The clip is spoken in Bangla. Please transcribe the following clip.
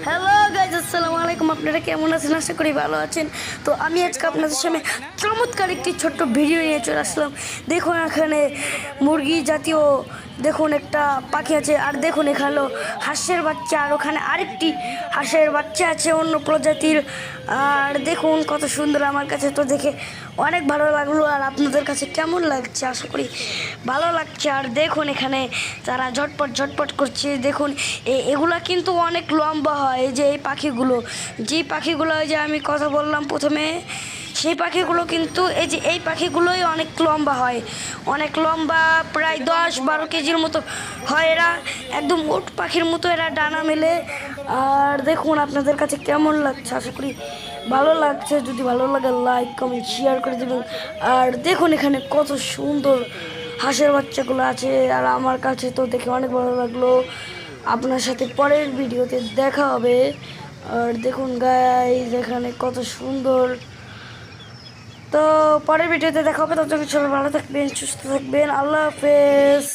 হ্যালো গাইজ, আসসালামু আলাইকুম। আপনারা কেমন আছেন? আশা করি ভালো আছেন। তো আমি আজকে আপনাদের সামনে চমৎকার একটি ছোট্ট ভিডিও নিয়ে চলে আসলাম। দেখুন এখানে মুরগি জাতীয় দেখুন একটা পাখি আছে, আর দেখুন এখানে হাঁসের বাচ্চা, আর ওখানে আরেকটি হাঁসের বাচ্চা আছে অন্য প্রজাতির। আর দেখুন কত সুন্দর, আমার কাছে তো দেখে অনেক ভালো লাগলো। আর আপনাদের কাছে কেমন লাগছে? আশা করি ভালো লাগছে। আর দেখুন এখানে তারা ঝটপট ঝটপট করছে। দেখুন এগুলা কিন্তু অনেক লম্বা হয়। এই যে এই পাখিগুলো, যেই পাখিগুলো যে আমি কথা বললাম প্রথমে, সেই পাখিগুলো কিন্তু এই পাখিগুলোই অনেক লম্বা হয়, অনেক লম্বা, প্রায় 10-12 কেজির মতো হয়। এরা একদম উট পাখির মতো এরা ডানা মেলে। আর দেখুন আপনাদের কাছে কেমন লাগছে? আশা করি ভালো লাগছে। যদি ভালো লাগে লাইক কমেন্ট শেয়ার করে দেবেন। আর দেখুন এখানে কত সুন্দর হাঁসের বাচ্চাগুলো আছে, আর আমার কাছে তো দেখে অনেক ভালো লাগলো। আপনার সাথে পরের ভিডিওতে দেখা হবে। আর দেখুন গাইস এখানে কত সুন্দর। তো পরের ভিডিওতে দেখা হবে। ততক্ষণ সবাই ভালো থাকবেন, সুস্থ থাকবেন। আল্লাহ হাফেজ।